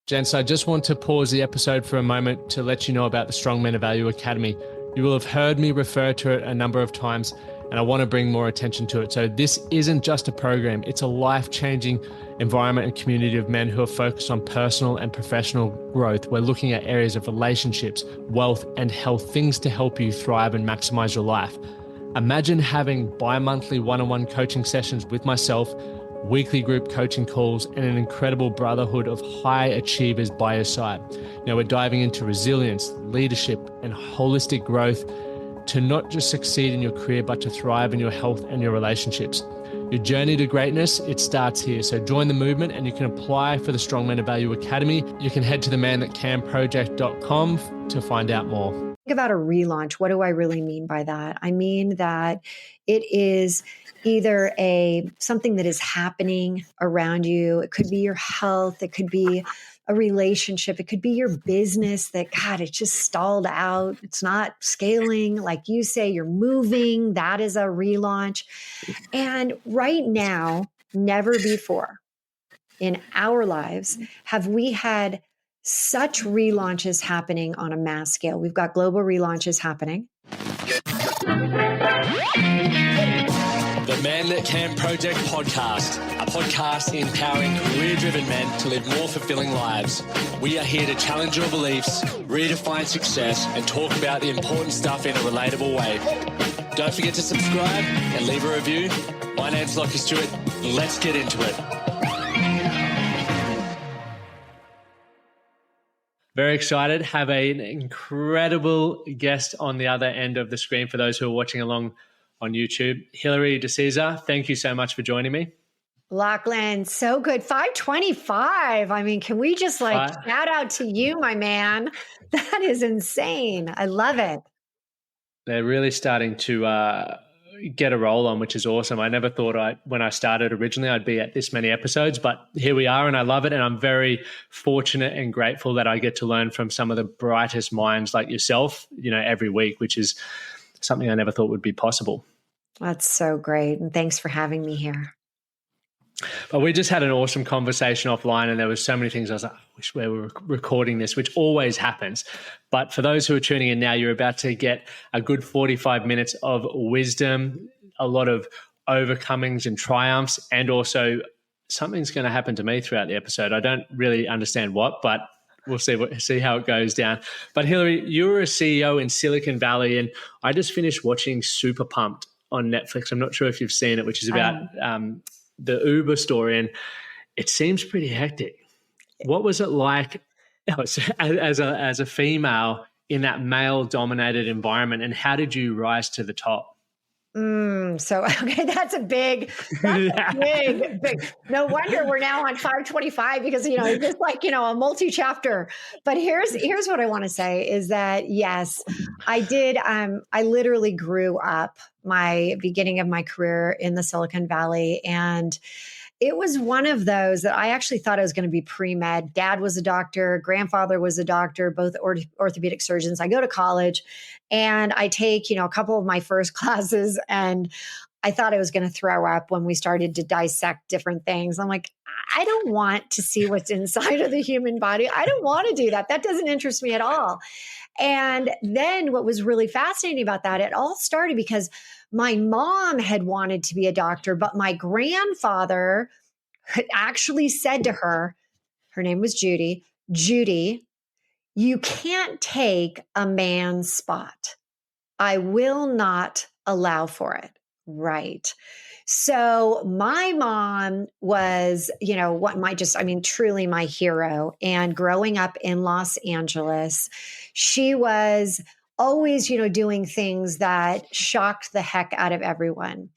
Gents, I just want to pause the episode for a moment to let you know about the Strong Men of Value Academy. You will have heard me refer to it a number of times, and I want to bring more attention to it. So this isn't just a program, it's a life-changing environment and community of men who are focused on personal and professional growth. We're looking at areas of relationships, wealth, and health, things to help you thrive and maximize your life. Imagine having bi-monthly one-on-one coaching sessions with myself, weekly group coaching calls, and an incredible brotherhood of high achievers by your side. Now we're diving into resilience, leadership, and holistic growth to not just succeed in your career, but to thrive in your health and your relationships. Your journey to greatness, it starts here. So join the movement and you can apply for the Strong Men of Value Academy. You can head to themanthatcanproject.com to find out more. Think about a relaunch. What do I really mean by that? I mean that it is either something that is happening around you. It could be your health. It could be a relationship. It could be your business that, God, it's just stalled out. It's not scaling. Like you say, you're moving. That is a relaunch. And right now, never before in our lives have we had such relaunches happening on a mass scale. We've got global relaunches happening. The Man That Can Project podcast, a podcast empowering career-driven men to live more fulfilling lives. We are here to challenge your beliefs, redefine success, and talk about the important stuff in a relatable way. Don't forget to subscribe and leave a review. My name's Lachlan Stuart. Let's get into it. Very excited. Have an incredible guest on the other end of the screen for those who are watching along on YouTube. Hilary, DeCesare, thank you so much for joining me. Lachlan, so good. 525. I mean, can we just shout out to you, my man? That is insane. I love it. They're really starting to get a roll on, which is awesome. I never thought when I started originally, I'd be at this many episodes, but here we are and I love it. And I'm very fortunate and grateful that I get to learn from some of the brightest minds like yourself, every week, which is something I never thought would be possible. That's so great. And thanks for having me here. But we just had an awesome conversation offline and there was so many things I was like, I wish we were recording this, which always happens. But for those who are tuning in now, you're about to get a good 45 minutes of wisdom, a lot of overcomings and triumphs, and also something's going to happen to me throughout the episode. I don't really understand what, but we'll see how it goes down. But Hilary, you were a CEO in Silicon Valley, and I just finished watching Super Pumped on Netflix. I'm not sure if you've seen it, which is about the Uber story, and it seems pretty hectic. What was it like as a female in that male-dominated environment, and how did you rise to the top? That's a big. No wonder we're now on 525 because, it's just a multi-chapter. But here's what I want to say is that, yes, I did. I literally grew up my beginning of my career in the Silicon Valley. And it was one of those that I actually thought I was going to be pre-med. Dad was a doctor. Grandfather was a doctor, both orthopedic surgeons. I go to college and I take, a couple of my first classes, and I thought I was going to throw up when we started to dissect different things. I'm like, I don't want to see what's inside of the human body. I don't want to do that. That doesn't interest me at all. And then what was really fascinating about that, it all started because my mom had wanted to be a doctor, but my grandfather had actually said to her name was Judy, you can't take a man's spot. I will not allow for it. Right. So my mom was, truly my hero. And growing up in Los Angeles, she was always, doing things that shocked the heck out of everyone.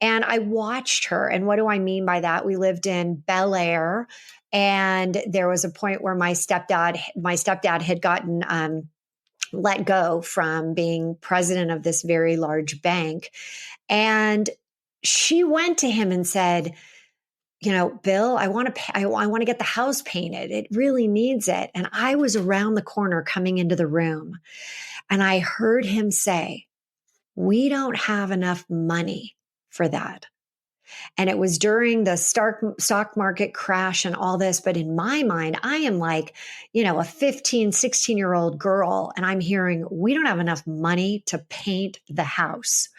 And I watched her. And what do I mean by that? We lived in Bel Air. And there was a point where my stepdad had gotten let go from being president of this very large bank. And she went to him and said, Bill, I want to get the house painted. It really needs it. And I was around the corner coming into the room, and I heard him say, we don't have enough money for that. And it was during the stock market crash and all this. But in my mind, I am like, a 15, 16-year-old girl. And I'm hearing, we don't have enough money to paint the house.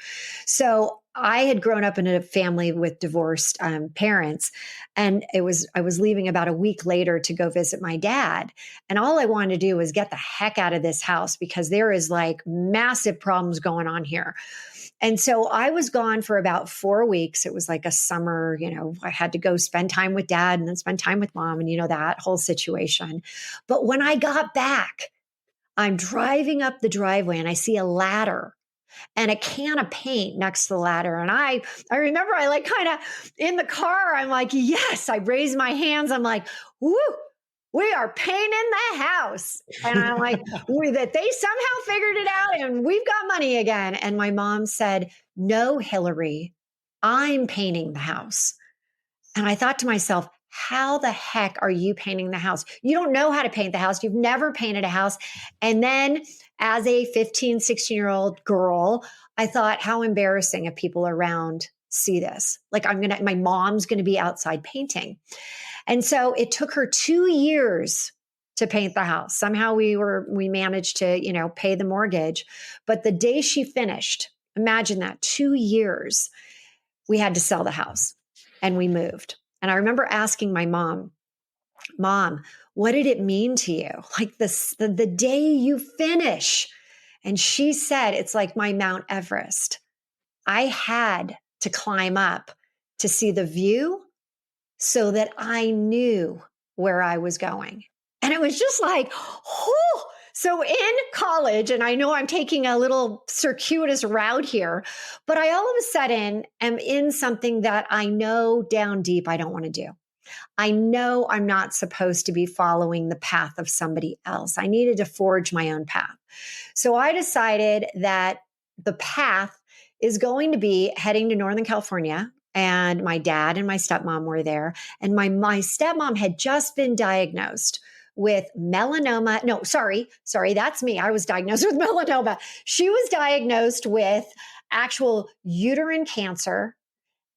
So I had grown up in a family with divorced parents, and I was leaving about a week later to go visit my dad. And all I wanted to do was get the heck out of this house because there is like massive problems going on here. And so I was gone for about 4 weeks. It was like a summer, I had to go spend time with dad and then spend time with mom and, that whole situation. But when I got back, I'm driving up the driveway and I see a ladder and a can of paint next to the ladder. And I remember I like kind of in the car, I'm like, yes, I raised my hands. I'm like, woo, we are painting the house. And I'm like, that they somehow figured it out and we've got money again. And my mom said, no, Hilary, I'm painting the house. And I thought to myself, how the heck are you painting the house? You don't know how to paint the house. You've never painted a house. And then as a 15, 16-year-old girl, I thought, how embarrassing if people around see this. Like my mom's going to be outside painting. And so it took her 2 years to paint the house. Somehow we managed to, pay the mortgage. But the day she finished, imagine that, 2 years, we had to sell the house and we moved. And I remember asking my mom, what did it mean to you? Like the day you finish. And she said, it's like my Mount Everest. I had to climb up to see the view so that I knew where I was going. And it was just like, oh. So in college, and I know I'm taking a little circuitous route here, but I all of a sudden am in something that I know down deep I don't want to do. I know I'm not supposed to be following the path of somebody else. I needed to forge my own path. So I decided that the path is going to be heading to Northern California. And my dad and my stepmom were there. And my stepmom had just been diagnosed with melanoma. No, sorry, that's me. I was diagnosed with melanoma. She was diagnosed with actual uterine cancer.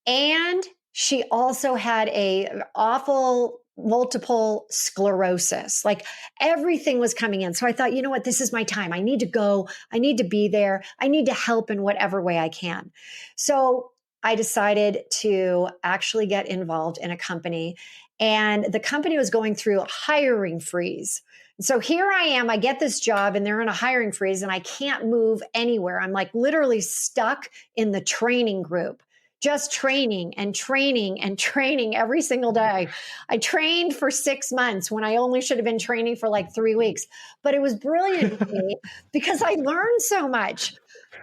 And she also had a awful multiple sclerosis. Like everything was coming in. So I thought, you know what, this is my time. I need to go. I need to be there. I need to help in whatever way I can. So I decided to actually get involved in a company, and the company was going through a hiring freeze. So here I am, I get this job and they're in a hiring freeze and I can't move anywhere. I'm like literally stuck in the training group, just training and training and training every single day. I trained for 6 months when I only should have been training for like 3 weeks, but it was brilliant for me because I learned so much.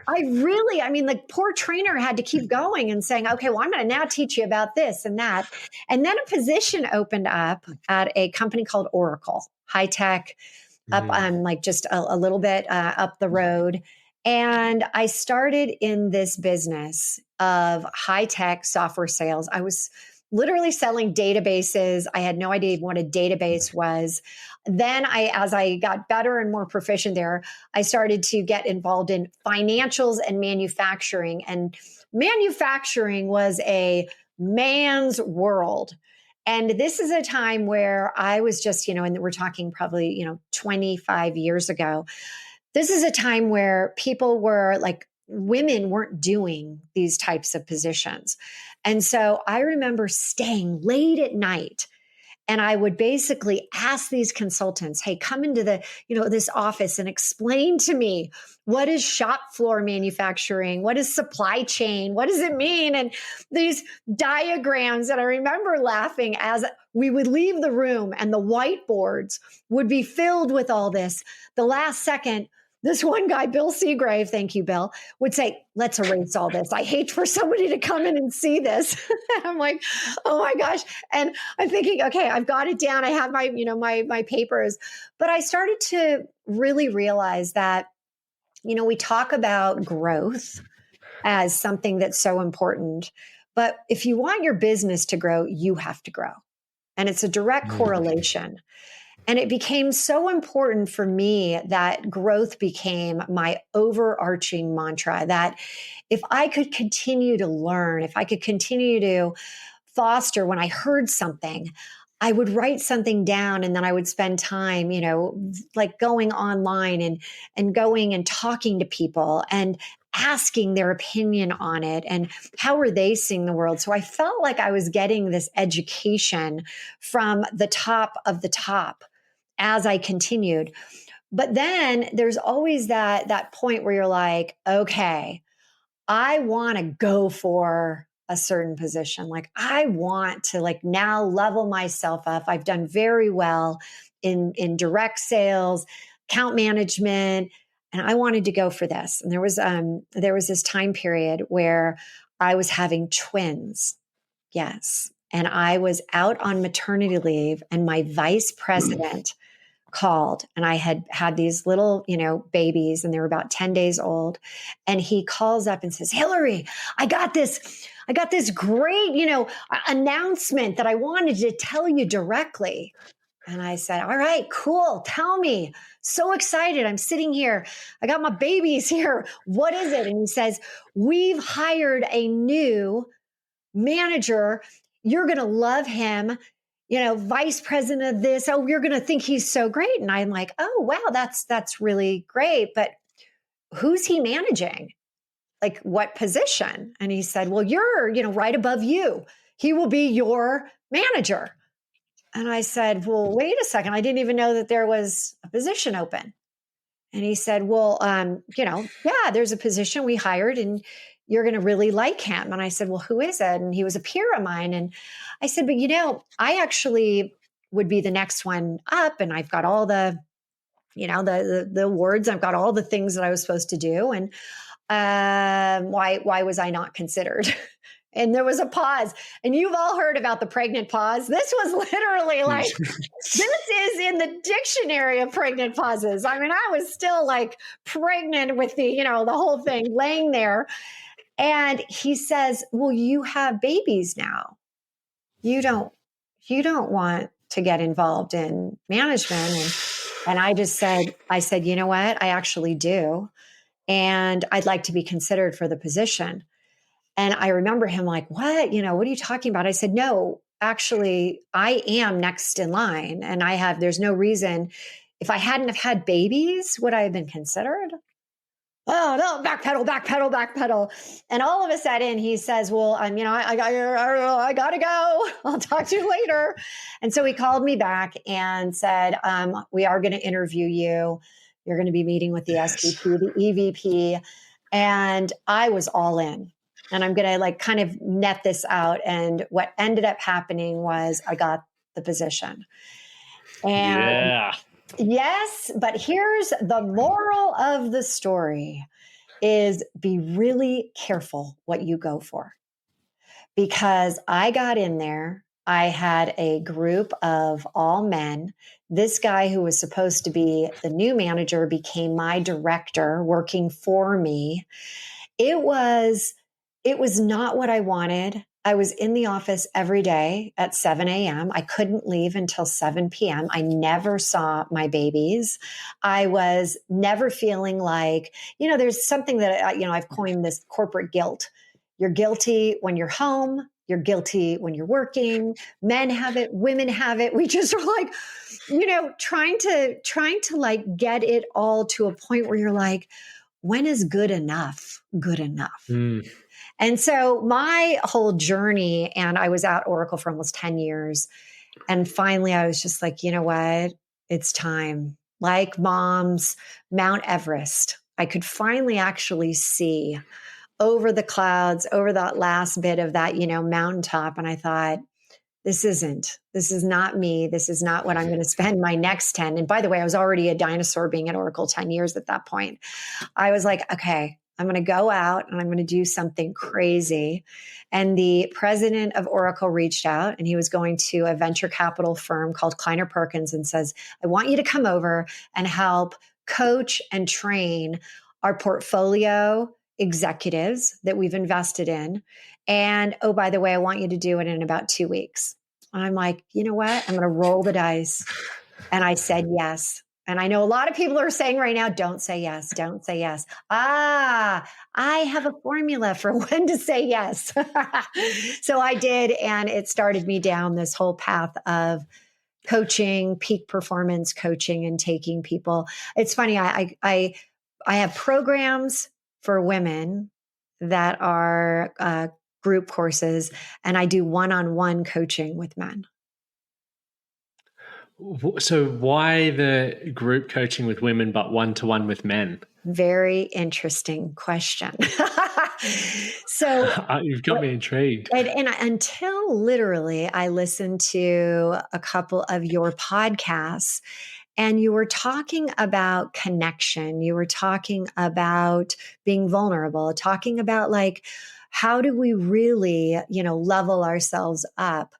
The poor trainer had to keep going and saying, okay, well, I'm going to now teach you about this and that. And then a position opened up at a company called Oracle, high tech, up like just a little bit up the road. And I started in this business of high tech software sales. I was literally selling databases. I had no idea what a database was. Then as I got better and more proficient there, I started to get involved in financials and manufacturing. And manufacturing was a man's world. And this is a time where I was just, and we're talking probably, 25 years ago. This is a time where people were like, women weren't doing these types of positions. And so I remember staying late at night and I would basically ask these consultants, hey, come into this office and explain to me, what is shop floor manufacturing? What is supply chain? What does it mean? And these diagrams. And I remember laughing as we would leave the room and the whiteboards would be filled with all this. The last second, this one guy, Bill Seagrave, thank you, Bill, would say, let's erase all this. I hate for somebody to come in and see this. I'm like, oh my gosh. And I'm thinking, okay, I've got it down. I have my, my papers. But I started to really realize that, we talk about growth as something that's so important. But if you want your business to grow, you have to grow. And it's a direct correlation. And it became so important for me that growth became my overarching mantra, that if I could continue to learn, if I could continue to foster when I heard something, I would write something down and then I would spend time, like going online and going and talking to people and asking their opinion on it and how are they seeing the world. So I felt like I was getting this education from the top of the top as I continued. But then there's always that point where you're like, okay, I want to go for a certain position. Like I want to like now level myself up. I've done very well in direct sales, account management, and I wanted to go for this. And there was this time period where I was having twins. Yes. And I was out on maternity leave and my vice president called and I had these little, babies and they were about 10 days old. And he calls up and says, Hilary, I got this great, announcement that I wanted to tell you directly. And I said, all right, cool. Tell me. So excited. I'm sitting here. I got my babies here. What is it? And he says, we've hired a new manager. You're going to love him. Vice president of this. Oh, you're going to think he's so great. And I'm like, oh, wow, that's really great. But who's he managing? Like what position? And he said, well, you're, right above you. He will be your manager. And I said, well, wait a second. I didn't even know that there was a position open. And he said, well, yeah, there's a position we hired and you're going to really like him. And I said, well, who is it? And he was a peer of mine. And I said, but I actually would be the next one up. And I've got all the, the awards. I've got all the things that I was supposed to do. And why was I not considered? And there was a pause. And you've all heard about the pregnant pause. This was literally like, this is in the dictionary of pregnant pauses. I mean, I was still like pregnant with the, the whole thing laying there. And he says, well, you have babies now. You don't want to get involved in management. And I said, you know what? I actually do. And I'd like to be considered for the position. And I remember him like, what? What are you talking about? I said, no, actually, I am next in line. And there's no reason, if I hadn't have had babies, would I have been considered? Oh, no, backpedal. And all of a sudden he says, well, I got to go. I'll talk to you later. And so he called me back and said, we are going to interview you. You're going to be meeting with the SVP, the EVP. And I was all in. And I'm going to like kind of net this out. And what ended up happening was I got the position. And yeah. Yes, but here's the moral of the story is be really careful what you go for. Because I got in there, I had a group of all men. This guy who was supposed to be the new manager became my director working for me. It was not what I wanted. I was in the office every day at 7 a.m. I couldn't leave until 7 p.m. I never saw my babies. I was never feeling like, there's something that, I've coined this corporate guilt. You're guilty when you're home. You're guilty when you're working. Men have it. Women have it. We just are like, trying to like get it all to a point where you're like, when is good enough? Good enough. Mm. And so my whole journey, and I was at Oracle for almost 10 years. And finally I was just like, you know what? It's time. Like Mom's Mount Everest. I could finally actually see over the clouds, over that last bit of that, mountaintop. And I thought, this is not me. This is not what I'm going to spend my next 10. And by the way, I was already a dinosaur being at Oracle 10 years at that point. I was like, okay, I'm going to go out and I'm going to do something crazy. And the president of Oracle reached out and he was going to a venture capital firm called Kleiner Perkins and says, I want you to come over and help coach and train our portfolio executives that we've invested in. And oh, by the way, I want you to do it in about 2 weeks. And I'm like, you know what? I'm going to roll the dice. And I said yes. And I know a lot of people are saying right now, don't say yes, don't say yes. I have a formula for when to say yes. So I did. And it started me down this whole path of coaching, peak performance coaching, and taking people. It's funny. I have programs for women that are group courses, and I do one-on-one coaching with men. So why the group coaching with women, but one-to-one with men? Very interesting question. So You've got me intrigued. and until literally I listened to a couple of your podcasts, and you were talking about connection. You were talking about being vulnerable, talking about like, how do we really, level ourselves up?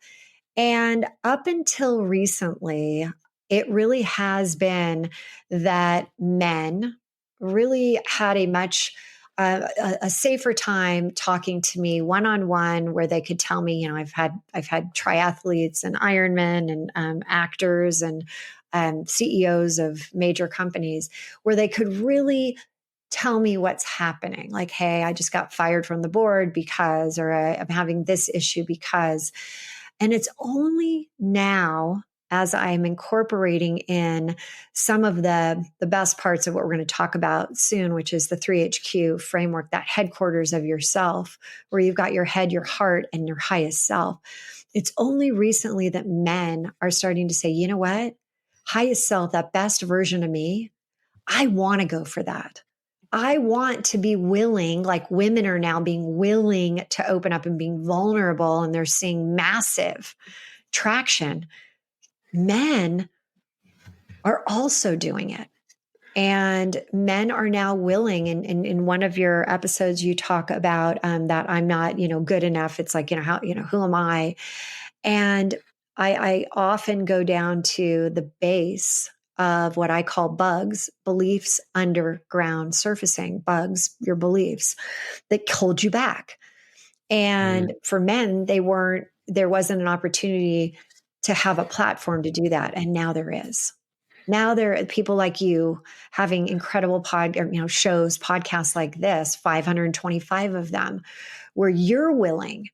And up until recently, it really has been that men really had a much a safer time talking to me one on one, where they could tell me, I've had triathletes and Ironmen and actors and CEOs of major companies, where they could really tell me what's happening. Like, hey, I just got fired from the board because, or I'm having this issue because. And it's only now, as I'm incorporating in some of the best parts of what we're going to talk about soon, which is the 3HQ framework, that headquarters of yourself, where you've got your head, your heart, and your highest self. It's only recently that men are starting to say, you know what? Highest self, that best version of me, I want to go for that. I want to be willing, like women are now being willing to open up and being vulnerable, and they're seeing massive traction. Men are also doing it. And men are now willing. And in one of your episodes, you talk about that I'm not, good enough. It's like, who am I? And I often go down to the base of what I call bugs, beliefs underground surfacing, bugs, your beliefs that hold you back. And for men, there wasn't an opportunity to have a platform to do that. And now there is. Now there are people like you having incredible shows, podcasts like this, 525 of them, where you're willing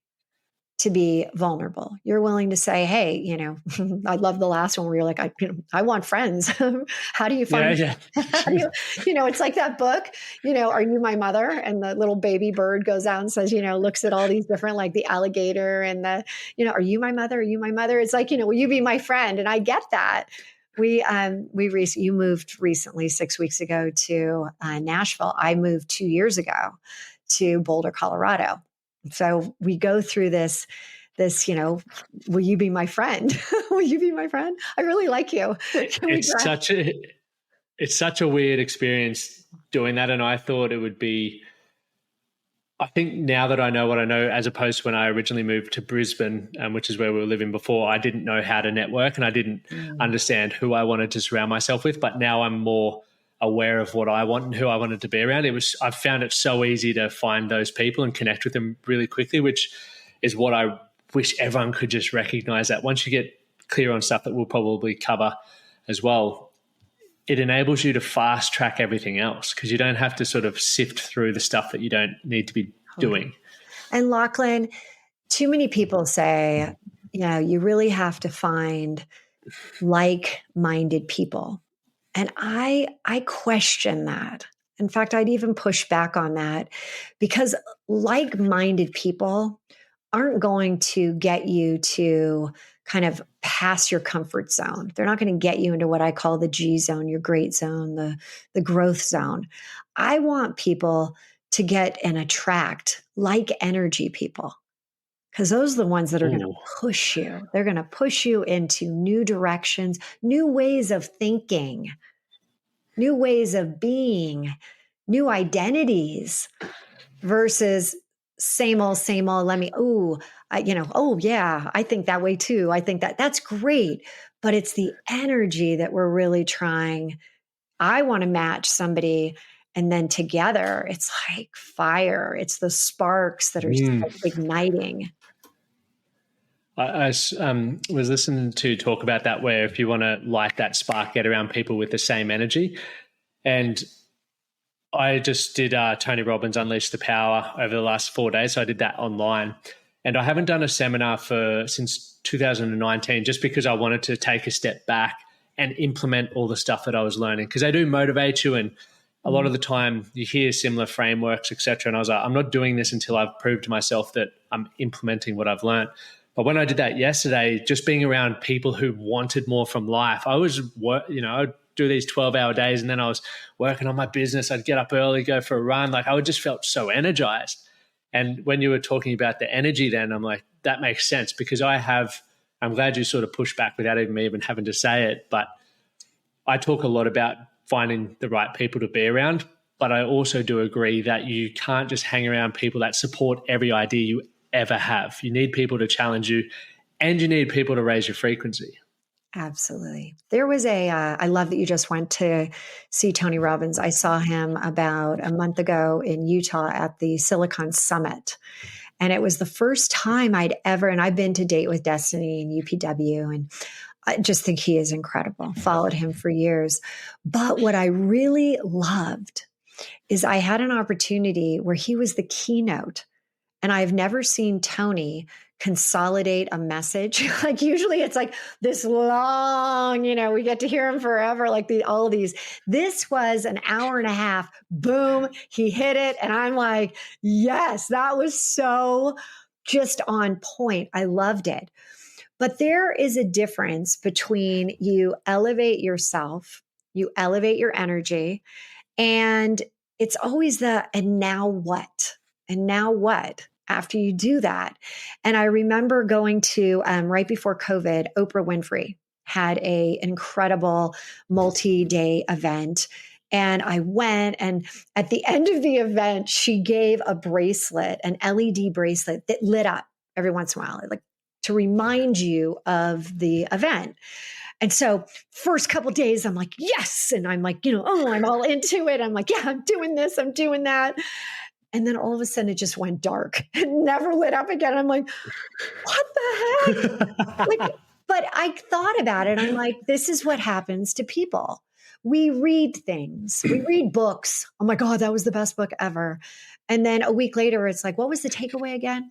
to be vulnerable. You're willing to say, hey, I love the last one where you're like, I want friends. How do you find, how do it's like that book, Are You My Mother? And the little baby bird goes out and says, looks at all these different, like the alligator and the, are you my mother? Are you my mother? It's like, will you be my friend? And I get that. You moved recently 6 weeks ago to Nashville. I moved 2 years ago to Boulder, Colorado. So we go through this, will you be my friend? Will you be my friend? I really like you. It's such a weird experience doing that. And I thought it would be, I think now that I know what I know, as opposed to when I originally moved to Brisbane, which is where we were living before, I didn't know how to network and I didn't understand who I wanted to surround myself with. But now I'm more aware of what I want and who I wanted to be around. I've found it so easy to find those people and connect with them really quickly, which is what I wish everyone could just recognize, that once you get clear on stuff that we'll probably cover as well, it enables you to fast track everything else, because you don't have to sort of sift through the stuff that you don't need to be doing. And Lachlan, too many people say, you really have to find like-minded people. And I question that. In fact, I'd even push back on that, because like-minded people aren't going to get you to kind of pass your comfort zone. They're not going to get you into what I call the G zone, your great zone, the growth zone. I want people to get and attract like energy people, because those are the ones that are going to push you. They're going to push you into new directions, new ways of thinking, new ways of being, new identities, versus same old, let me, oh yeah, I think that way too. I think that's great. But it's the energy that we're really trying. I want to match somebody, and then together it's like fire. It's the sparks that are igniting. I was listening to talk about that, where if you want to light that spark, get around people with the same energy. And I just did Tony Robbins Unleash the Power over the last 4 days. So I did that online. And I haven't done a seminar since 2019, just because I wanted to take a step back and implement all the stuff that I was learning. Because they do motivate you, and a lot of the time you hear similar frameworks, etc. And I was like, I'm not doing this until I've proved to myself that I'm implementing what I've learned. But when I did that yesterday, just being around people who wanted more from life, I was, I'd do these 12-hour days, and then I was working on my business. I'd get up early, go for a run. Like, I just felt so energized. And when you were talking about the energy then, I'm like, that makes sense, because I'm glad you sort of pushed back without me even having to say it. But I talk a lot about finding the right people to be around. But I also do agree that you can't just hang around people that support every idea you ever have. You need people to challenge you, and you need people to raise your frequency. Absolutely. There was I love that you just went to see Tony Robbins. I saw him about a month ago in Utah at the Silicon Summit. And it was the first time and I've been to Date with Destiny and UPW, and I just think he is incredible. Followed him for years. But what I really loved is I had an opportunity where he was the keynote. And I've never seen Tony consolidate a message. Like, usually it's like this long, we get to hear him forever, like all these. This was an hour and a half. Boom, he hit it. And I'm like, yes, that was so just on point. I loved it. But there is a difference between you elevate yourself, you elevate your energy, and it's always and now what? And now what? After you do that. And I remember going to, right before COVID, Oprah Winfrey had an incredible multi-day event. And I went, and at the end of the event, she gave a bracelet, an LED bracelet that lit up every once in a while, like to remind you of the event. And so first couple of days, I'm like, yes. And I'm like, I'm all into it. I'm like, yeah, I'm doing this, I'm doing that. And then all of a sudden it just went dark and never lit up again. I'm like, what the heck? But I thought about it. I'm like, this is what happens to people. We read things, we read books. Oh my God, that was the best book ever. And then a week later, it's like, what was the takeaway again?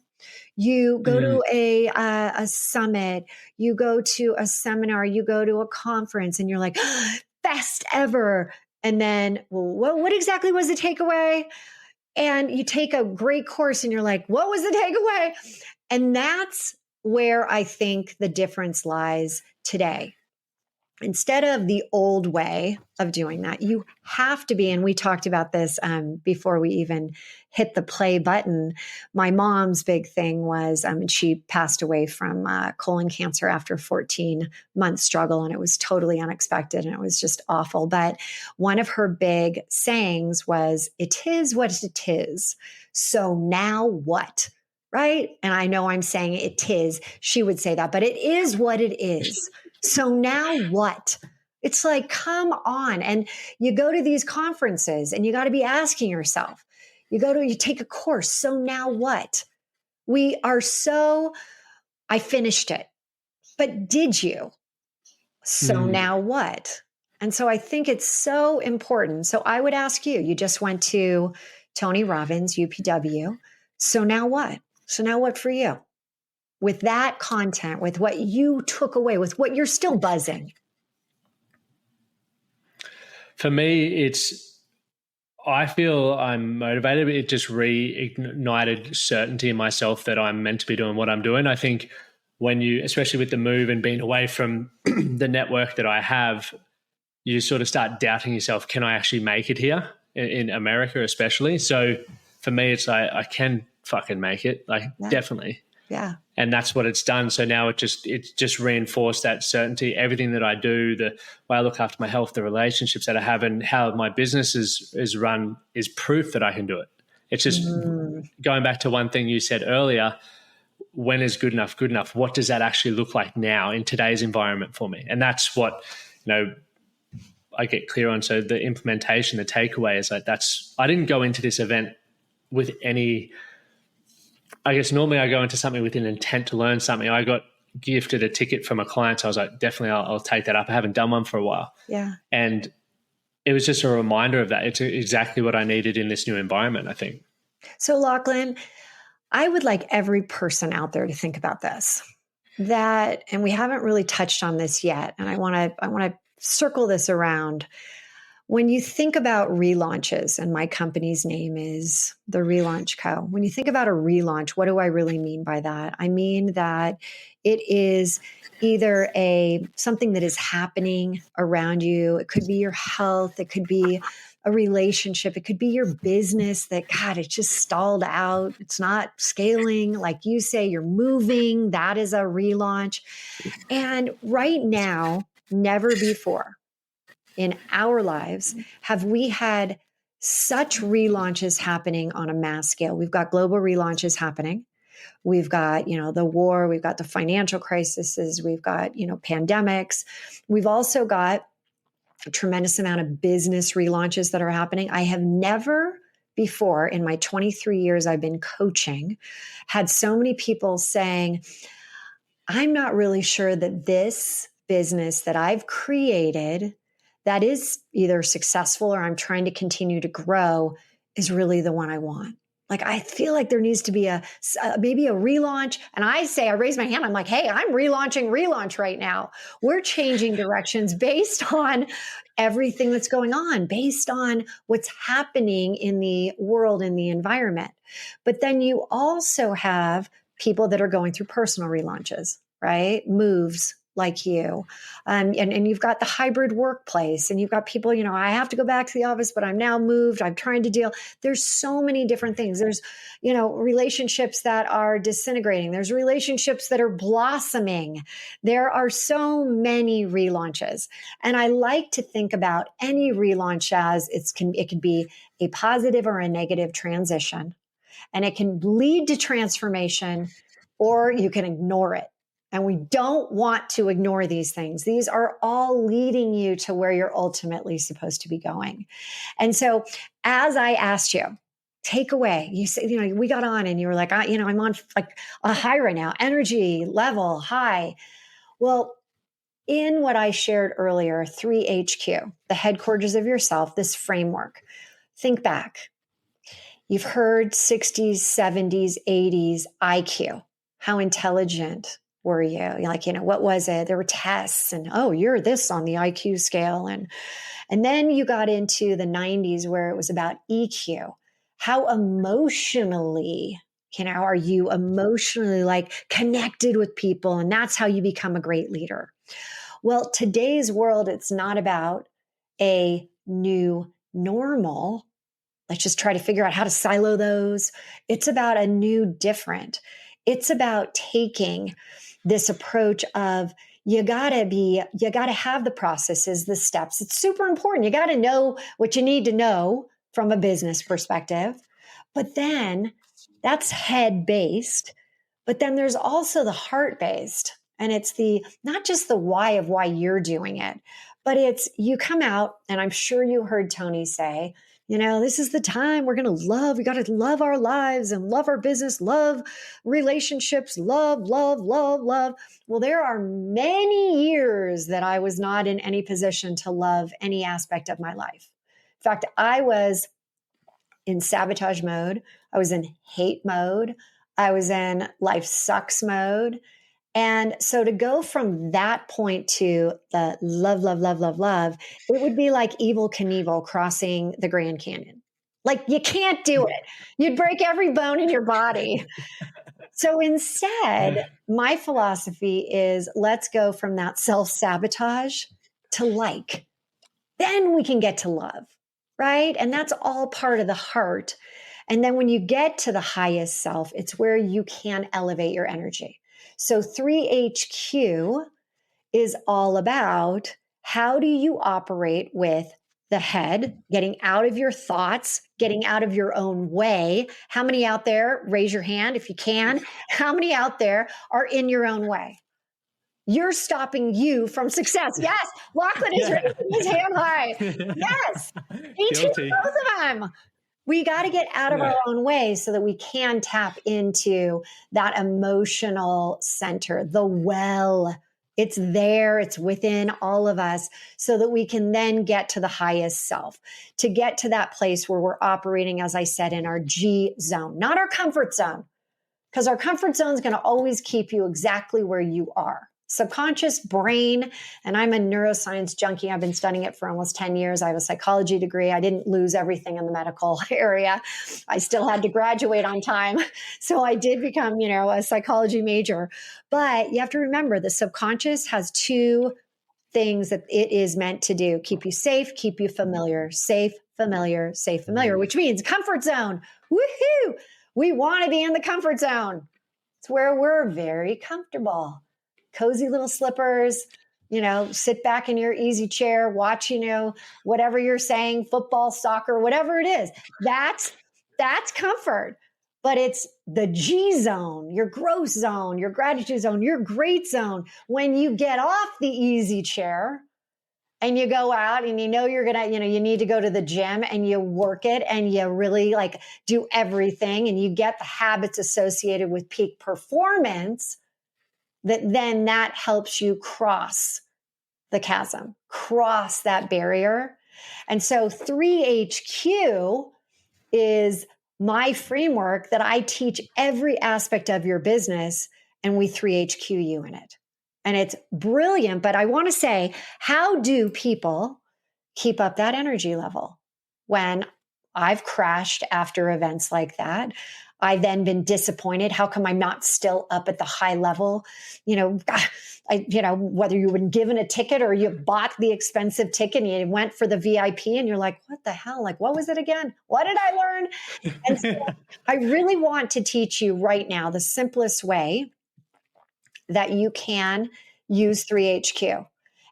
You go to a summit, you go to a seminar, you go to a conference, and you're like, best ever. And then, well, what exactly was the takeaway? And you take a great course and you're like, what was the takeaway? And that's where I think the difference lies today. Instead of the old way of doing that, you have to be, and we talked about this before we even hit the play button. My mom's big thing was, she passed away from colon cancer after a 14-month struggle, and it was totally unexpected, and it was just awful. But one of her big sayings was, "It is what it is. So now what?" Right? And I know I'm saying it is. She would say that, but it is what it is. So now what? It's like, come on. And you go to these conferences and you got to be asking yourself, you take a course. So now what? I finished it, but did you? So now what? And so I think it's so important. So I would ask you just went to Tony Robbins, UPW. So now what? So now what for you? With that content, with what you took away, with what you're still buzzing? For me, I feel I'm motivated. It just reignited certainty in myself that I'm meant to be doing what I'm doing. I think when especially with the move and being away from the network that I have, you sort of start doubting yourself. Can I actually make it here in America, especially? So for me, it's like, I can fucking make it. Definitely. Yeah. And that's what it's done. So now it's just reinforced that certainty. Everything that I do, the way I look after my health, the relationships that I have, and how my business is run is proof that I can do it. It's just going back to one thing you said earlier, when is good enough good enough? What does that actually look like now in today's environment for me? And that's what, I get clear on. So the implementation, the takeaway is like, I didn't go into this event with any, I guess normally I go into something with an intent to learn something. I got gifted a ticket from a client. So I was like, definitely, I'll take that up. I haven't done one for a while. Yeah. And it was just a reminder of that. It's exactly what I needed in this new environment, I think. So Lachlan, I would like every person out there to think about this, that, and we haven't really touched on this yet. And I want to circle this around. When you think about relaunches, and my company's name is the Relaunch Co. When you think about a relaunch, what do I really mean by that? I mean that it is either something that is happening around you. It could be your health. It could be a relationship. It could be your business that, God, it's just stalled out. It's not scaling. Like you say, you're moving. That is a relaunch. And right now, never before in our lives have we had such relaunches happening on a mass scale. We've got global relaunches happening. We've got, the war, we've got the financial crises, we've got, pandemics. We've also got a tremendous amount of business relaunches that are happening. I have never before in my 23 years I've been coaching had so many people saying, I'm not really sure that this business that I've created that is either successful or I'm trying to continue to grow is really the one I want. Like, I feel like there needs to be maybe a relaunch. And I raise my hand. I'm like, hey, I'm relaunching relaunch right now. We're changing directions based on everything that's going on, based on what's happening in the world, in the environment. But then you also have people that are going through personal relaunches, right? Moves like you. And you've got the hybrid workplace, and you've got people, I have to go back to the office, but I'm now moved. I'm trying to deal. There's so many different things. There's, relationships that are disintegrating. There's relationships that are blossoming. There are so many relaunches. And I like to think about any relaunch as it can be a positive or a negative transition. And it can lead to transformation, or you can ignore it. And we don't want to ignore these things. These are all leading you to where you're ultimately supposed to be going. And so as I asked you, take away, you say, we got on and you were like, I'm on like a high right now, energy level high. Well, in what I shared earlier, 3HQ, the headquarters of yourself, this framework, think back. You've heard 60s, 70s, 80s IQ. How intelligent were you? Like, what was it? There were tests and, oh, you're this on the IQ scale. And then you got into the 90s where it was about EQ. How emotionally, are you emotionally like connected with people? And that's how you become a great leader. Well, today's world, it's not about a new normal. Let's just try to figure out how to silo those. It's about a new different. It's about taking this approach of you got to have the processes, the steps. It's super important. You got to know what you need to know from a business perspective. But then that's head based. But then there's also the heart based. And it's not just the why of why you're doing it, but it's you come out, and I'm sure you heard Tony say, this is the time we got to love our lives and love our business, love relationships, love. Well, there are many years that I was not in any position to love any aspect of my life. In fact, I was in sabotage mode. I was in hate mode. I was in life sucks mode. And so to go from that point to the love, it would be like Evel Knievel crossing the Grand Canyon. Like, you can't do it. You'd break every bone in your body. So instead, my philosophy is let's go from that self-sabotage to like. Then we can get to love, right? And that's all part of the heart. And then when you get to the highest self, it's where you can elevate your energy. So 3HQ is all about how do you operate with the head, getting out of your thoughts, getting out of your own way. How many out there, raise your hand if you can, how many out there are in your own way? You're stopping you from success. Yes, Lachlan is raising his hand high. Yes, me too, both of them. We got to get out of our own way so that we can tap into that emotional center, the well. It's there, it's within all of us, so that we can then get to the highest self, to get to that place where we're operating, as I said, in our G zone, not our comfort zone, because our comfort zone is going to always keep you exactly where you are. Subconscious brain, and I'm a neuroscience junkie. I've been studying it for almost 10 years. I have a psychology degree. I didn't lose everything in the medical area. I still had to graduate on time. So I did become, a psychology major. But you have to remember the subconscious has two things that it is meant to do: keep you safe, keep you familiar, safe, familiar, which means comfort zone. Woohoo! We want to be in the comfort zone. It's where we're very comfortable. Cozy little slippers, sit back in your easy chair, watch, whatever you're saying, football, soccer, whatever it is. That's comfort. But it's the G zone, your growth zone, your gratitude zone, your great zone. When you get off the easy chair and you go out and you're going to, you need to go to the gym and you work it and you really do everything and you get the habits associated with peak performance, that helps you cross the chasm, cross that barrier. And so 3HQ is my framework that I teach every aspect of your business, and we 3HQ you in it. And it's brilliant. But I want to say, how do people keep up that energy level when I've crashed after events like that? I've then been disappointed. How come I'm not still up at the high level? Whether you were given a ticket or you bought the expensive ticket and you went for the VIP and you're like, what the hell? What was it again? What did I learn? And so I really want to teach you right now the simplest way that you can use 3HQ.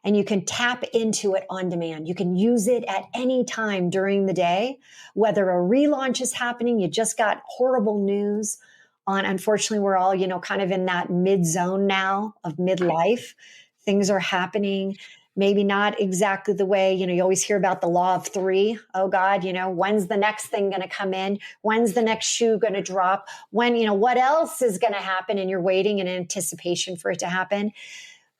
And you can tap into it on demand. You can use it at any time during the day, whether a relaunch is happening, you just got horrible news on, unfortunately, we're all, kind of in that mid zone now of midlife. Things are happening, maybe not exactly the way, you always hear about the law of three. Oh God, when's the next thing going to come in? When's the next shoe going to drop? When, what else is going to happen? And you're waiting in anticipation for it to happen.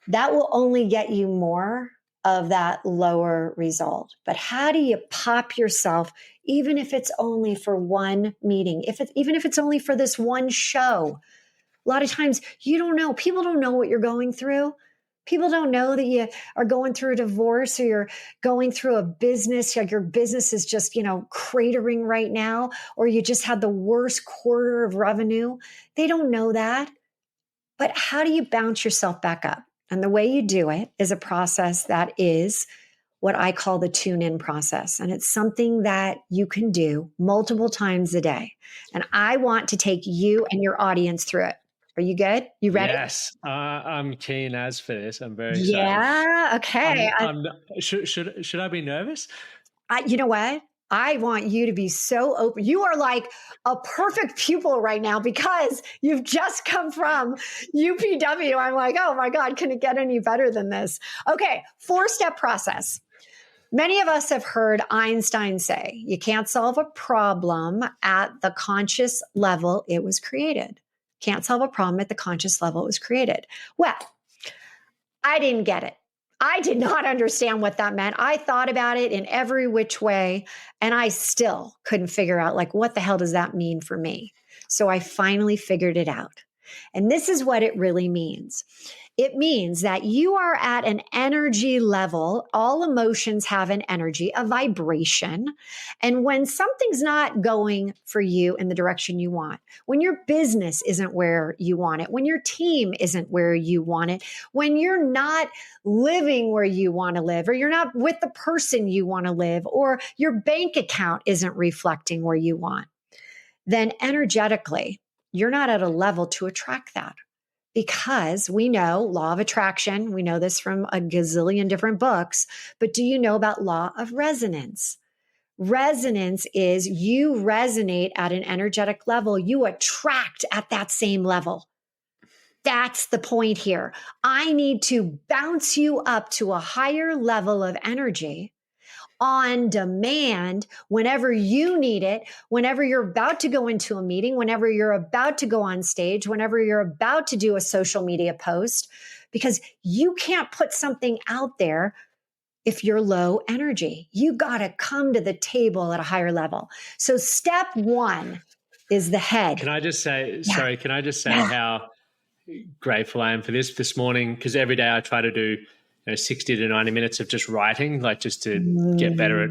That will only get you more of that lower result. But how do you pop yourself, even if it's only for one meeting, even if it's only for this one show? A lot of times you don't know. People don't know what you're going through. People don't know that you are going through a divorce or you're going through a business, like your business is just, cratering right now, or you just had the worst quarter of revenue. They don't know that. But how do you bounce yourself back up? And the way you do it is a process that is what I call the tune-in process. And it's something that you can do multiple times a day. And I want to take you and your audience through it. Are you good? You ready? Yes, I'm keen as for this. I'm very excited. Yeah. Okay. Should I be nervous? You know what? I want you to be so open. You are like a perfect pupil right now because you've just come from UPW. I'm like, oh my God, can it get any better than this? Okay, 4-step process. Many of us have heard Einstein say, you can't solve a problem at the conscious level it was created. Can't solve a problem at the conscious level it was created. Well, I didn't get it. I did not understand what that meant. I thought about it in every which way, and I still couldn't figure out, what the hell does that mean for me? So I finally figured it out. And this is what it really means. It means that you are at an energy level. All emotions have an energy, a vibration. And when something's not going for you in the direction you want, when your business isn't where you want it, when your team isn't where you want it, when you're not living where you want to live, or you're not with the person you want to live, or your bank account isn't reflecting where you want, then energetically, you're not at a level to attract that. Because we know law of attraction, we know this from a gazillion different books, but do you know about law of resonance? Resonance is you resonate at an energetic level, you attract at that same level. That's the point here. I need to bounce you up to a higher level of energy. on demand whenever you need it, whenever you're about to go into a meeting, whenever you're about to go on stage, whenever you're about to do a social media post, because you can't put something out there if you're low energy. You got to come to the table at a higher level. So step one is the head. Can I just say how grateful I am for this morning? Because every day I try to do 60 to 90 minutes of just writing, like just to get better at.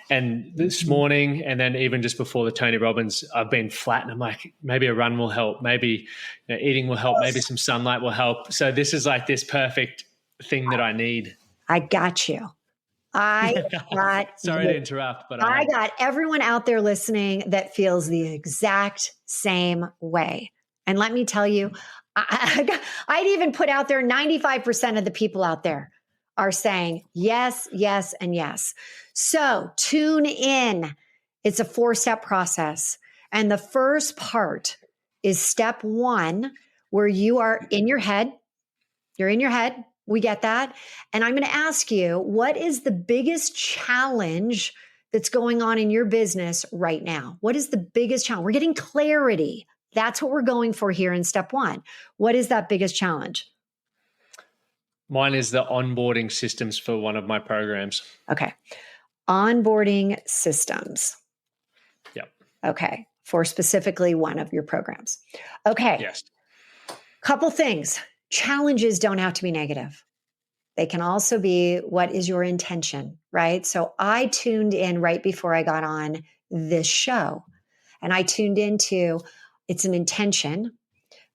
And this morning, and then even just before the Tony Robbins, I've been flat, and I'm like, maybe a run will help, maybe eating will help, maybe some sunlight will help. So this is like this perfect thing that I need. I got you. Sorry to interrupt, but I got everyone out there listening that feels the exact same way. And let me tell you, I'd even put out there 95% of the people out there are saying yes, yes, and yes. So tune in. It's a 4-step process. And the first part is step one, where you are in your head. You're in your head. We get that. And I'm going to ask you, what is the biggest challenge that's going on in your business right now? What is the biggest challenge? We're getting clarity. That's what we're going for here in step one. What is that biggest challenge? Mine is the onboarding systems for one of my programs. Okay. Onboarding systems. Yep. Okay. For specifically one of your programs. Okay. Yes. Couple things. Challenges don't have to be negative. They can also be, what is your intention, right? So I tuned in right before I got on this show, and I tuned into, it's an intention.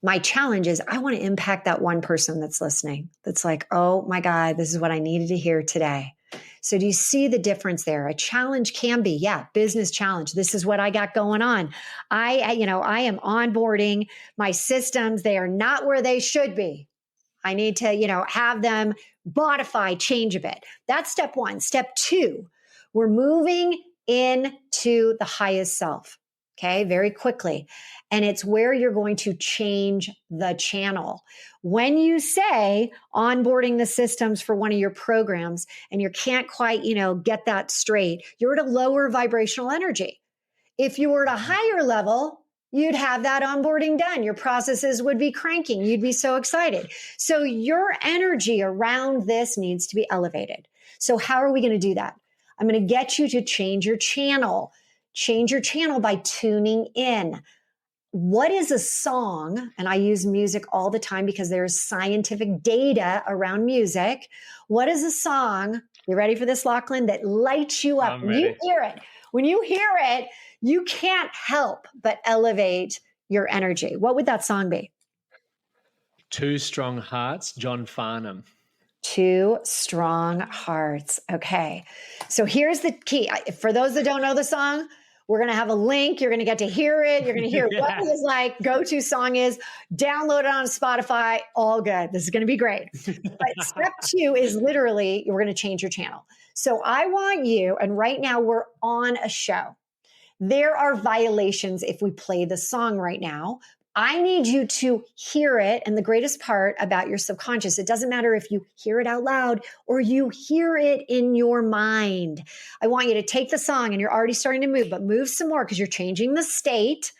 My challenge is I want to impact that one person that's listening. That's like, oh my God, this is what I needed to hear today. So do you see the difference there? A challenge can be, business challenge. This is what I got going on. I am onboarding my systems. They are not where they should be. I need to, have them modify, change a bit. That's step one. Step two, we're moving into the highest self. Okay, very quickly. And it's where you're going to change the channel. When you say onboarding the systems for one of your programs and you can't quite, get that straight, you're at a lower vibrational energy. If you were at a higher level, you'd have that onboarding done. Your processes would be cranking. You'd be so excited. So your energy around this needs to be elevated. So how are we going to do that? I'm going to get you to change your channel. Change your channel by tuning in. What is a song? And I use music all the time because there's scientific data around music. What is a song? You ready for this, Lachlan? That lights you up. When you hear it. When you hear it, you can't help but elevate your energy. What would that song be? Two Strong Hearts, John Farnham. Two Strong Hearts. Okay. So here's the key. For those that don't know the song, we're going to have a link. You're going to get to hear it. You're going to hear what his go-to song is. Download it on Spotify. All good. This is going to be great. But step two is literally, we're going to change your channel. So I want you, and right now we're on a show. There are violations if we play the song right now. I need you to hear it. And the greatest part about your subconscious, it doesn't matter if you hear it out loud or you hear it in your mind. I want you to take the song, and you're already starting to move, but move some more because you're changing the state.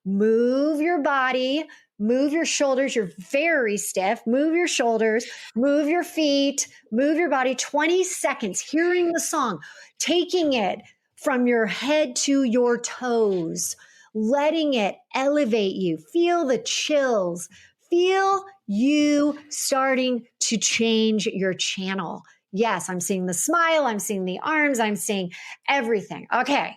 Move your body, move your shoulders. You're very stiff. Move your shoulders, move your feet, move your body. 20 seconds hearing the song, taking it from your head to your toes, letting it elevate you. Feel the chills. Feel you starting to change your channel. Yes, I'm seeing the smile. I'm seeing the arms. I'm seeing everything. Okay,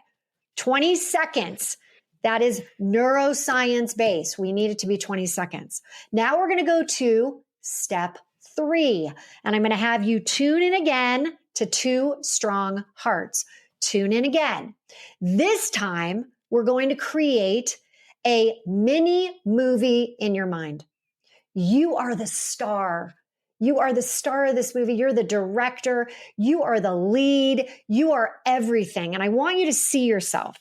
20 seconds. That is neuroscience based. We need it to be 20 seconds. Now we're going to go to step 3. And I'm going to have you tune in again to Two Strong Hearts. Tune in again. This time, we're going to create a mini movie in your mind. You are the star. You are the star of this movie. You're the director. You are the lead. You are everything. And I want you to see yourself.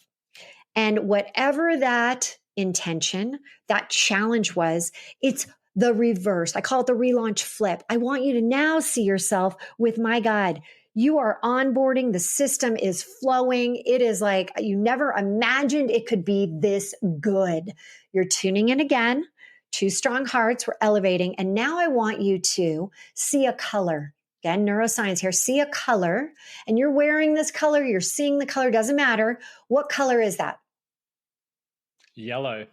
And whatever that intention, that challenge was, it's the reverse. I call it the relaunch flip. I want you to now see yourself with, my God, You are onboarding. The system is flowing. It is like you never imagined it could be this good. You're tuning in again. Two strong hearts. We're elevating. And now I want you to see a color. Again, neuroscience here. See a color. And you're wearing this color. You're seeing the color. Doesn't matter. What color is that? Yellow.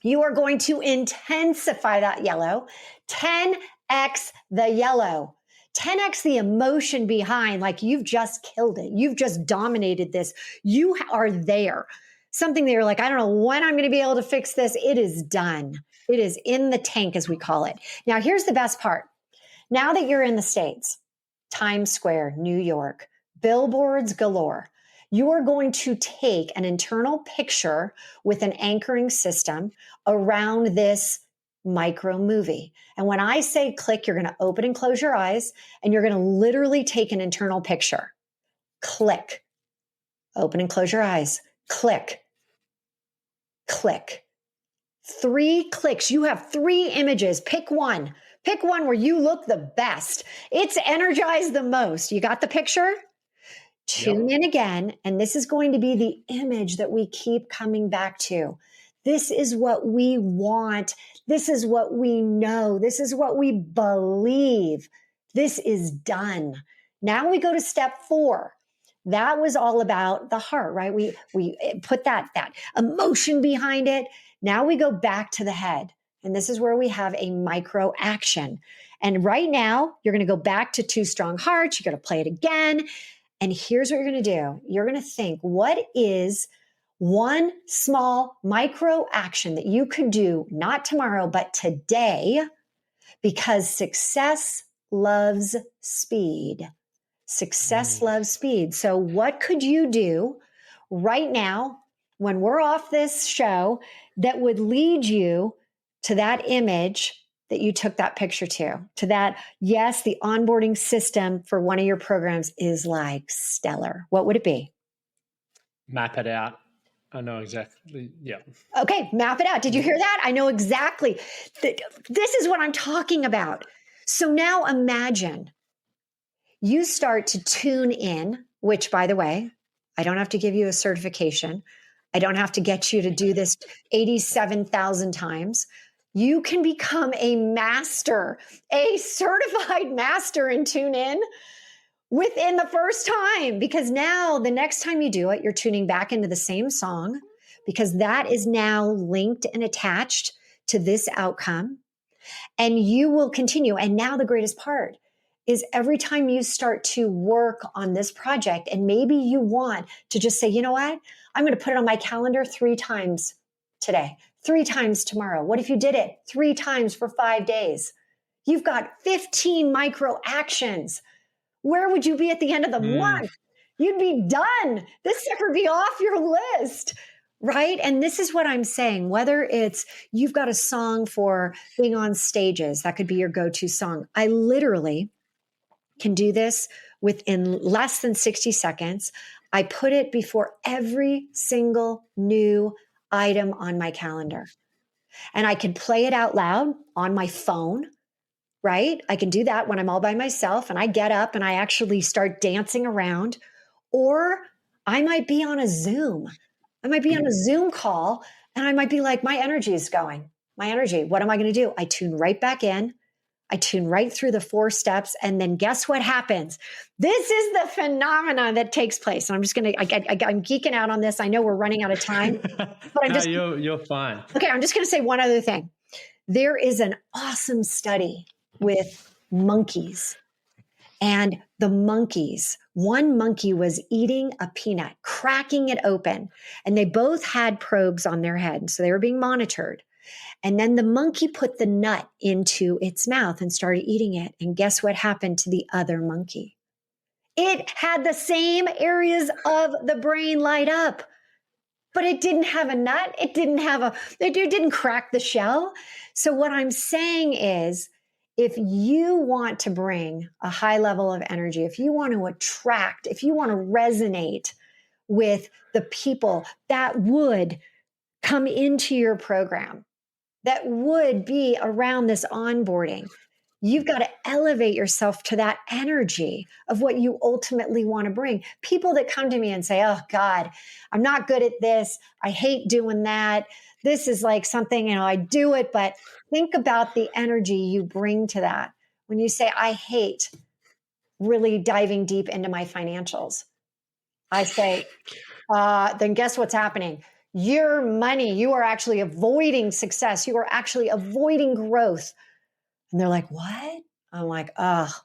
You are going to intensify that yellow. 10x the yellow. 10x the emotion behind, like you've just killed it. You've just dominated this. You are there. Something that you're like, I don't know when I'm going to be able to fix this. It is done. It is in the tank, as we call it. Now, here's the best part. Now that you're in the States, Times Square, New York, billboards galore, you are going to take an internal picture with an anchoring system around this micro movie. And when I say click, you're going to open and close your eyes and you're going to literally take an internal picture. Click. Open and close your eyes. Click. Click. 3 clicks. You have 3 images. Pick one. Pick one where you look the best. It's energized the most. You got the picture? Tune in again. And this is going to be the image that we keep coming back to. This is what we want. This is what we know. This is what we believe. This is done. Now we go to step 4. That was all about the heart, right? We put that emotion behind it. Now we go back to the head. And this is where we have a micro action. And right now, you're going to go back to 2 strong hearts. You're going to play it again. And here's what you're going to do. You're going to think, what is one small micro action that you could do, not tomorrow, but today, because success loves speed. Success loves speed. So what could you do right now when we're off this show that would lead you to that image that you took that picture to that? Yes, the onboarding system for one of your programs is like stellar. What would it be? Map it out. I know exactly. Yeah. Okay, map it out. Did you hear that? I know exactly. This is what I'm talking about. So now imagine you start to tune in, which, by the way, I don't have to give you a certification. I don't have to get you to do this 87,000 times. You can become a master, a certified master in tune in within the first time, because now the next time you do it, you're tuning back into the same song, because that is now linked and attached to this outcome. And you will continue. And now the greatest part is every time you start to work on this project, and maybe you want to just say, you know what, I'm going to put it on my calendar 3 times today, 3 times tomorrow. What if you did it 3 times for 5 days? You've got 15 micro actions. Where would you be at the end of the month? You'd be done. This would be off your list, right? And this is what I'm saying, whether it's you've got a song for being on stages, that could be your go-to song. I literally can do this within less than 60 seconds. I put it before every single new item on my calendar. And I can play it out loud on my phone, right? I can do that when I'm all by myself and I get up and I actually start dancing around. Or I might be on a Zoom. I might be on a Zoom call and I might be like, my energy is going. My energy. What am I going to do? I tune right back in. I tune right through the 4 steps. And then guess what happens? This is the phenomenon that takes place. And I'm just going to, I'm geeking out on this. I know we're running out of time, but I'm just, you're fine. Okay. I'm just going to say one other thing. There is an awesome study with monkeys, and the monkeys, one monkey was eating a peanut, cracking it open, and they both had probes on their head. So they were being monitored. And then the monkey put the nut into its mouth and started eating it. And guess what happened to the other monkey? It had the same areas of the brain light up, but it didn't have a nut. It didn't crack the shell. So what I'm saying is, if you want to bring a high level of energy, if you want to attract, if you want to resonate with the people that would come into your program, that would be around this onboarding, You've got to elevate yourself to that energy of what you ultimately want to bring. People that come to me and say, oh God, I'm not good at this. I hate doing that. This is like something, I do it, but think about the energy you bring to that. When you say, I hate really diving deep into my financials, I say, then guess what's happening? Your money, you are actually avoiding success. You are actually avoiding growth. And they're like, what? I'm like,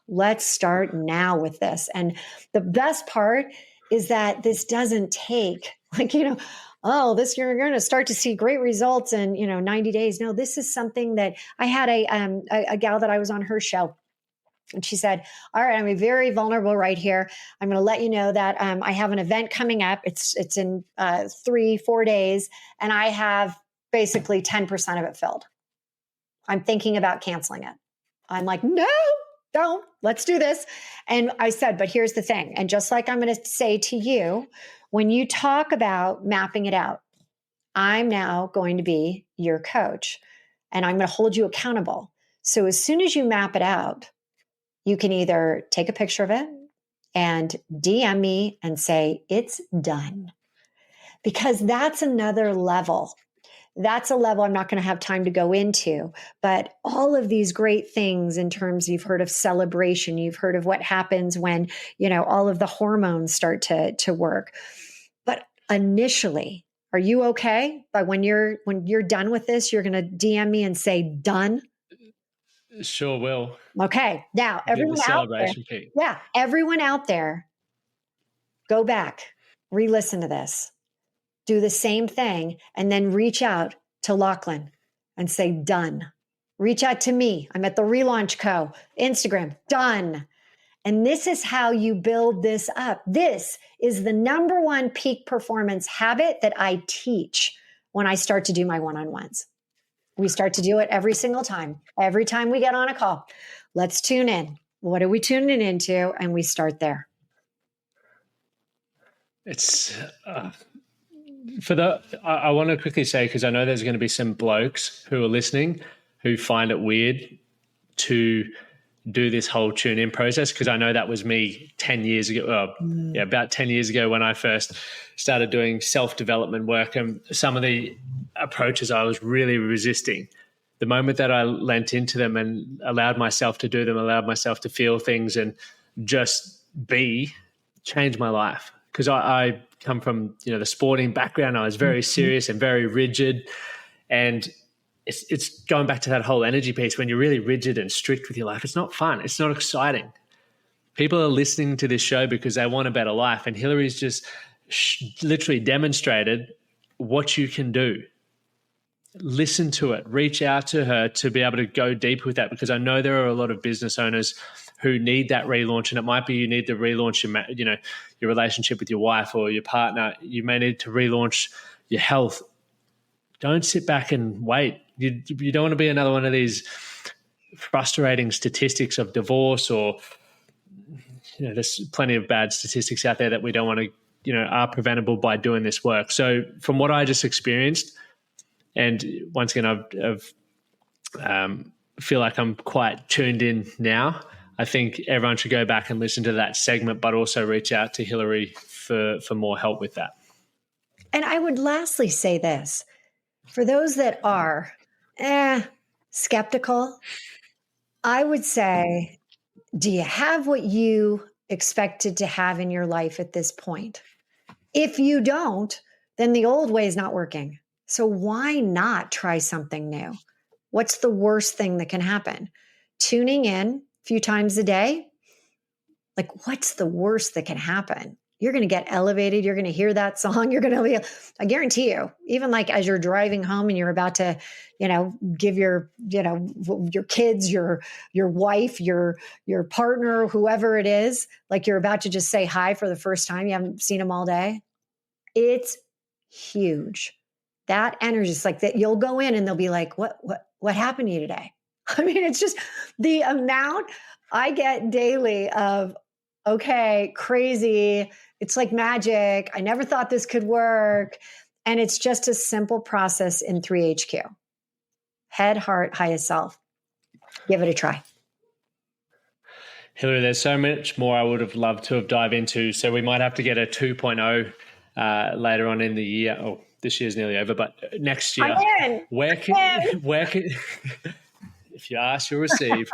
let's start now with this. And the best part is that this doesn't take this you're going to start to see great results in 90 days. No, this is something that I had a gal that I was on her show. And she said, all right, I'm very vulnerable right here. I'm going to let you know that I have an event coming up. It's in 3-4 days. And I have basically 10% of it filled. I'm thinking about canceling it. I'm like, no, don't. Let's do this. And I said, but here's the thing. And just like I'm going to say to you, when you talk about mapping it out, I'm now going to be your coach and I'm going to hold you accountable. So as soon as you map it out, you can either take a picture of it and DM me and say, it's done. Because that's another level. That's a level I'm not going to have time to go into, but all of these great things in terms, you've heard of celebration, you've heard of what happens when, all of the hormones start to work. But initially, are you okay? But when you're done with this, you're going to DM me and say, done? Sure will. Okay. Now, everyone out there, everyone out there, go back, re-listen to this. Do the same thing and then reach out to Lachlan and say, done. Reach out to me. I'm at the Relaunch Co. Instagram, done. And this is how you build this up. This is the number one peak performance habit that I teach when I start to do my one-on-ones. We start to do it every single time. Every time we get on a call, let's tune in. What are we tuning into? And we start there. It's... I want to quickly say, because I know there's going to be some blokes who are listening who find it weird to do this whole tune in process, because I know that was me 10 years ago, about 10 years ago when I first started doing self-development work, and some of the approaches I was really resisting. The moment that I lent into them and allowed myself to do them, allowed myself to feel things and just be, changed my life. Because I come from the sporting background. I was very serious and very rigid, and it's going back to that whole energy piece. When you're really rigid and strict with your life, it's not fun. It's not exciting. People are listening to this show because they want a better life, and Hilary's just literally demonstrated what you can do. Listen to it. Reach out to her to be able to go deep with that, because I know there are a lot of business owners who need that relaunch, and it might be you need to relaunch your relationship with your wife or your partner. You may need to relaunch your health. Don't sit back and wait. You don't want to be another one of these frustrating statistics of divorce, or there's plenty of bad statistics out there that we don't want to are preventable by doing this work. So from what I just experienced, and once again I've feel like I'm quite tuned in now. I think everyone should go back and listen to that segment, but also reach out to Hilary for more help with that. And I would lastly say this, for those that are skeptical, I would say, do you have what you expected to have in your life at this point? If you don't, then the old way is not working. So why not try something new? What's the worst thing that can happen? Tuning in a few times a day, like what's the worst that can happen? You're going to get elevated. You're going to hear that song. You're going to be, I guarantee you, even like as you're driving home and you're about to, give your kids, your wife, your partner, whoever it is, like you're about to just say hi for the first time. You haven't seen them all day. It's huge. That energy is like that. You'll go in and they'll be like, what happened to you today? I mean, it's just the amount I get daily of, okay, crazy. It's like magic. I never thought this could work. And it's just a simple process in 3HQ. Head, heart, highest self. Give it a try. Hilary, there's so much more I would have loved to have dived into. So we might have to get a 2.0 later on in the year. Oh, this year's nearly over, but next year. Where can if you ask, you'll receive.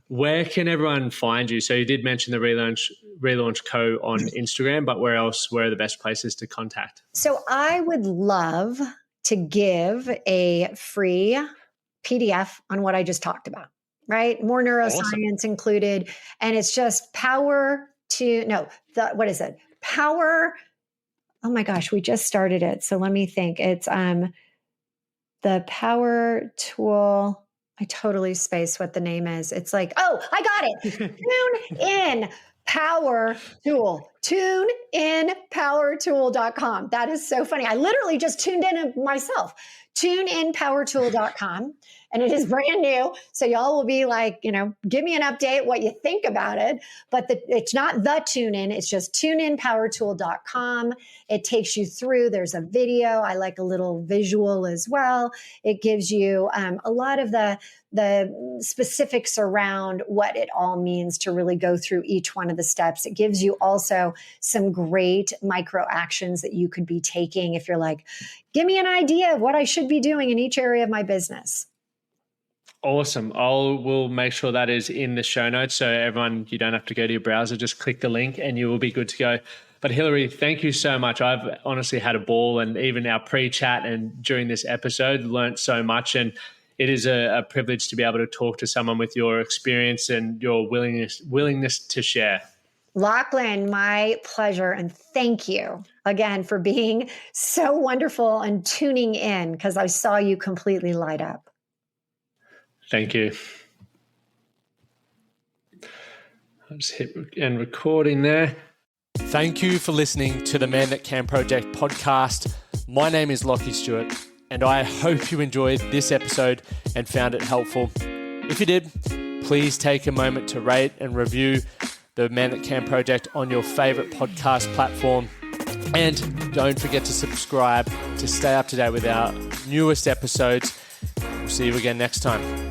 Where can everyone find you? So you did mention the Relaunch Co. on Instagram, but where else? Where are the best places to contact? So I would love to give a free PDF on what I just talked about, right? More neuroscience included. And it's just Power. What is it? Power. Oh my gosh, we just started it. So let me think. It's the Power Tool. I totally spaced what the name is. It's like, oh, I got it. Tune in Power Tool. Tune in powertool.com. That is so funny. I literally just tuned in myself. TuneInPowerTool.com. And it is brand new. So y'all will be like, give me an update, what you think about it. But it's not the tune in, it's just TuneInPowerTool.com. It takes you through, there's a video. I like a little visual as well. It gives you a lot of the specifics around what it all means to really go through each one of the steps. It gives you also some great micro actions that you could be taking if you're like, give me an idea of what I should be doing in each area of my business. Awesome. We'll make sure that is in the show notes. So everyone, you don't have to go to your browser, just click the link and you will be good to go. But Hilary, thank you so much. I've honestly had a ball, and even our pre-chat and during this episode, learned so much. And it is a privilege to be able to talk to someone with your experience and your willingness to share. Lachlan, my pleasure. And thank you again for being so wonderful and tuning in, because I saw you completely light up. Thank you. I'll just hit end recording there. Thank you for listening to the Man That Can Project podcast. My name is Lachlan Stuart, and I hope you enjoyed this episode and found it helpful. If you did, please take a moment to rate and review the Man That Can Project on your favorite podcast platform. And don't forget to subscribe to stay up to date with our newest episodes. We'll see you again next time.